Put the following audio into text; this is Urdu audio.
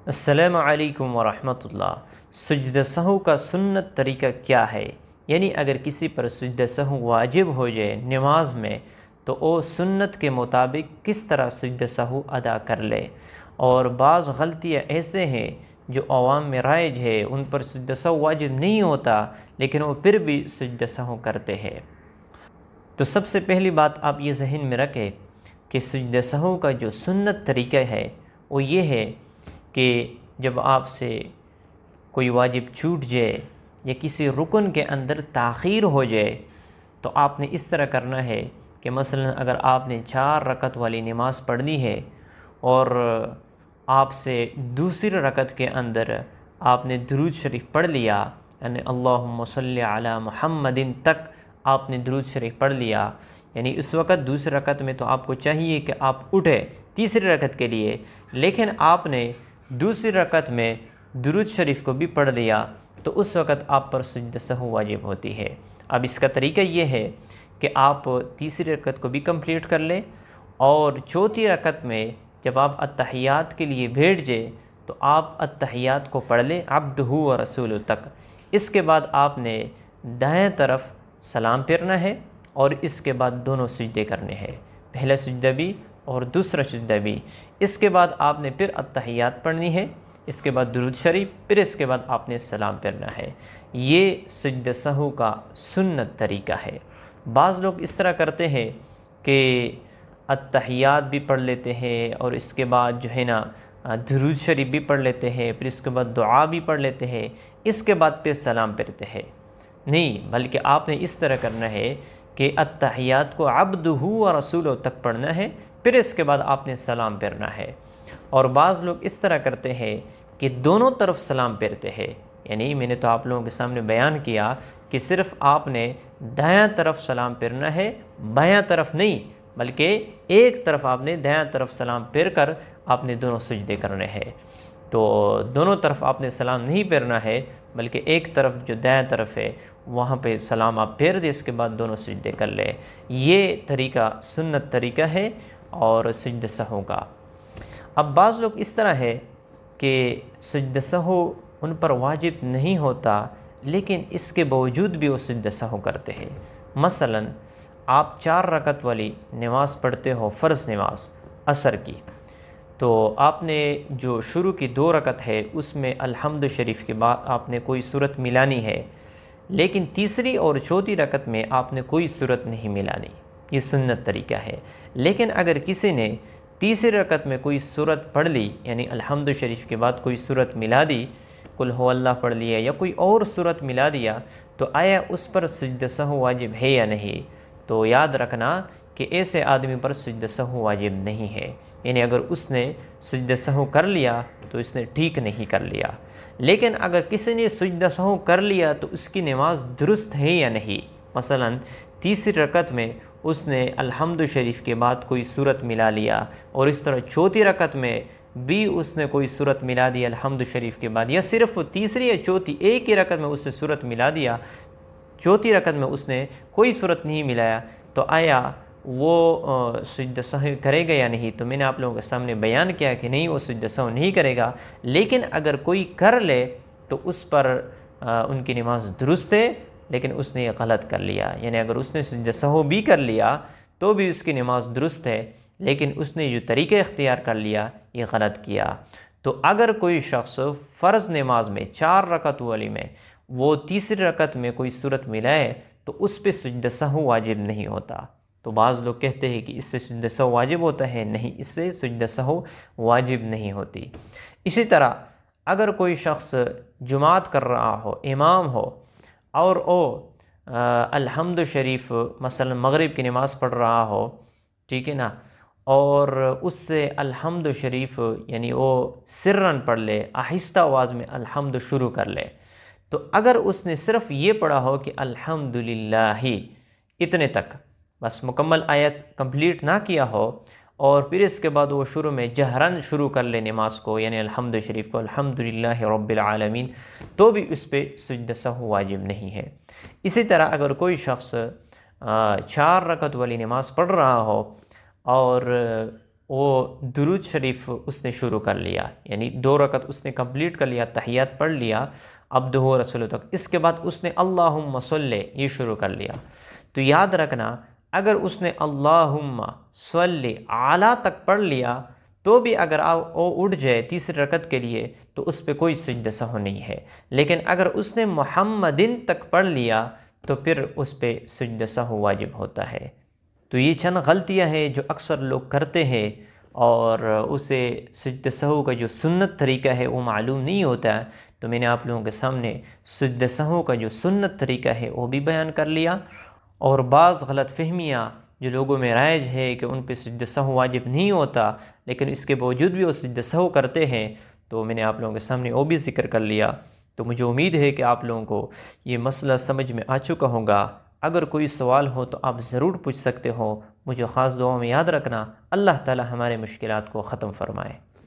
السلام علیکم ورحمۃ اللہ۔ سجدہ سہو کا سنت طریقہ کیا ہے؟ یعنی اگر کسی پر سجدہ سہو واجب ہو جائے نماز میں تو وہ سنت کے مطابق کس طرح سجدہ سہو ادا کر لے۔ اور بعض غلطیاں ایسے ہیں جو عوام میں رائج ہے، ان پر سجدہ سہو واجب نہیں ہوتا لیکن وہ پھر بھی سجدہ سہو کرتے ہیں۔ تو سب سے پہلی بات آپ یہ ذہن میں رکھیں کہ سجدہ سہو کا جو سنت طریقہ ہے وہ یہ ہے کہ جب آپ سے کوئی واجب چھوٹ جائے یا کسی رکن کے اندر تاخیر ہو جائے تو آپ نے اس طرح کرنا ہے کہ مثلا اگر آپ نے 4 رکعت والی نماز پڑھنی ہے اور آپ سے دوسری رکعت کے اندر آپ نے درود شریف پڑھ لیا، یعنی اللہم صلی علی محمد تک آپ نے درود شریف پڑھ لیا، یعنی اس وقت دوسری رکعت میں تو آپ کو چاہیے کہ آپ اٹھے تیسری رکعت کے لیے، لیکن آپ نے دوسری رکعت میں درود شریف کو بھی پڑھ لیا تو اس وقت آپ پر سجدہ سہو واجب ہوتی ہے۔ اب اس کا طریقہ یہ ہے کہ آپ تیسری رکعت کو بھی کمپلیٹ کر لیں اور چوتھی رکعت میں جب آپ اتحیات کے لیے بیٹھ جائے تو آپ اتحیات کو پڑھ لیں عبدہ و رسولہ تک۔ اس کے بعد آپ نے دائیں طرف سلام پھیرنا ہے اور اس کے بعد دونوں سجدے کرنے ہیں، پہلا سجدہ بھی اور دوسرا سجدہ بھی۔ اس کے بعد آپ نے پھر اتحیات پڑھنی ہے، اس کے بعد درود شریف، پھر اس کے بعد آپ نے سلام پھیرنا ہے۔ یہ سجدہ سہو کا سنت طریقہ ہے۔ بعض لوگ اس طرح کرتے ہیں کہ اتحیات بھی پڑھ لیتے ہیں اور اس کے بعد جو ہے نا درود شریف بھی پڑھ لیتے ہیں، پھر اس کے بعد دعا بھی پڑھ لیتے ہیں، اس کے بعد پھر سلام پھیرتے ہیں۔ نہیں، بلکہ آپ نے اس طرح کرنا ہے کہ اتحیات کو عبدہ و رسولہ تک پڑھنا ہے، پھر اس کے بعد آپ نے سلام پھیرنا ہے۔ اور بعض لوگ اس طرح کرتے ہیں کہ دونوں طرف سلام پھیرتے ہیں، یعنی میں نے تو آپ لوگوں کے سامنے بیان کیا کہ صرف آپ نے دایاں طرف سلام پھیرنا ہے، بایاں طرف نہیں، بلکہ ایک طرف آپ نے دایاں طرف سلام پھیر کر آپ نے دونوں سجدے کرنے ہیں۔ تو دونوں طرف آپ نے سلام نہیں پھیرنا ہے بلکہ ایک طرف جو دایاں طرف ہے وہاں پہ سلام آپ پھیر دیں، اس کے بعد دونوں سجدے کر لیں۔ یہ طریقہ سنت طریقہ ہے اور سجدہ سہو کا۔ اب بعض لوگ اس طرح ہے کہ سجدہ سہو ان پر واجب نہیں ہوتا لیکن اس کے باوجود بھی وہ سجدہ سہو کرتے ہیں۔ مثلا آپ 4 رکعت والی نماز پڑھتے ہو، فرض نماز عصر کی، تو آپ نے جو شروع کی 2 رکعت ہے اس میں الحمد شریف کے بعد آپ نے کوئی سورت ملانی ہے، لیکن تیسری اور چوتھی رکعت میں آپ نے کوئی سورت نہیں ملانی، یہ سنت طریقہ ہے۔ لیکن اگر کسی نے تیسری رکعت میں کوئی سورت پڑھ لی، یعنی الحمد شریف کے بعد کوئی سورت ملا دی، قل هو اللہ پڑھ لیا یا کوئی اور سورت ملا دیا، تو آیا اس پر سجدہ سہو واجب ہے یا نہیں؟ تو یاد رکھنا کہ ایسے آدمی پر سجدہ سہو واجب نہیں ہے، یعنی اگر اس نے سجدہ سہو کر لیا تو اس نے ٹھیک نہیں کر لیا۔ لیکن اگر کسی نے سجدہ سہو کر لیا تو اس کی نماز درست ہے یا نہیں؟ مثلا تیسری رکعت میں اس نے الحمد شریف کے بعد کوئی سورت ملا لیا اور اس طرح چوتھی رکعت میں بھی اس نے کوئی سورت ملا دی الحمد شریف کے بعد، یا صرف تیسری یا چوتھی ایک ہی رکعت میں اس نے سورت ملا دیا، چوتھی رکعت میں اس نے کوئی سورت نہیں ملایا، تو آیا وہ سجدہ سہو کرے گا یا نہیں؟ تو میں نے آپ لوگوں کے سامنے بیان کیا کہ نہیں، وہ سجدہ سہو نہیں کرے گا۔ لیکن اگر کوئی کر لے تو اس پر ان کی نماز درست ہے، لیکن اس نے یہ غلط کر لیا، یعنی اگر اس نے سجدہ سہو بھی کر لیا تو بھی اس کی نماز درست ہے، لیکن اس نے جو طریقہ اختیار کر لیا یہ غلط کیا۔ تو اگر کوئی شخص فرض نماز میں 4 رکعت والی میں وہ تیسری رکعت میں کوئی سورت ملائے تو اس پہ سجدہ سہو واجب نہیں ہوتا۔ تو بعض لوگ کہتے ہیں کہ اس سے سجدہ سہو واجب ہوتا ہے، نہیں، اس سے سجدہ سہو واجب نہیں ہوتی۔ اسی طرح اگر کوئی شخص جماعت کر رہا ہو، امام ہو، اور الحمد شریف مثلا مغرب کی نماز پڑھ رہا ہو، ٹھیک ہے نا، اور اس سے الحمد شریف یعنی وہ سرن پڑھ لے، آہستہ آواز میں الحمد شروع کر لے، تو اگر اس نے صرف یہ پڑھا ہو کہ الحمدللہ اتنے تک، بس مکمل آیت کمپلیٹ نہ کیا ہو، اور پھر اس کے بعد وہ شروع میں جہرن شروع کر لے نماز کو، یعنی الحمد شریف کو الحمدللہ رب العالمین، تو بھی اس پہ سجدہ سہو واجب نہیں ہے۔ اسی طرح اگر کوئی شخص 4 رکعت والی نماز پڑھ رہا ہو اور وہ درود شریف اس نے شروع کر لیا، یعنی 2 رکعت اس نے کمپلیٹ کر لیا، تحیات پڑھ لیا عبدہ و رسول تک، اس کے بعد اس نے اللہم صلی یہ شروع کر لیا۔ تو یاد رکھنا اگر اس نے اللہم صلی اعلیٰ تک پڑھ لیا تو بھی اگر وہ اٹھ جائے تیسری رکعت کے لیے تو اس پہ کوئی سجدہ سہو نہیں ہے، لیکن اگر اس نے محمدن تک پڑھ لیا تو پھر اس پہ سجدہ سہو واجب ہوتا ہے۔ تو یہ چند غلطیاں ہیں جو اکثر لوگ کرتے ہیں اور اسے سجدہ سہو کا جو سنت طریقہ ہے وہ معلوم نہیں ہوتا ہے، تو میں نے آپ لوگوں کے سامنے سجدہ سہو کا جو سنت طریقہ ہے وہ بھی بیان کر لیا، اور بعض غلط فہمیاں جو لوگوں میں رائج ہے کہ ان پہ سجدہ سہو واجب نہیں ہوتا لیکن اس کے باوجود بھی وہ سجدہ سہو کرتے ہیں، تو میں نے آپ لوگوں کے سامنے وہ بھی ذکر کر لیا۔ تو مجھے امید ہے کہ آپ لوگوں کو یہ مسئلہ سمجھ میں آ چکا ہوگا۔ اگر کوئی سوال ہو تو آپ ضرور پوچھ سکتے ہو۔ مجھے خاص دعاؤں میں یاد رکھنا۔ اللہ تعالی ہمارے مشکلات کو ختم فرمائے۔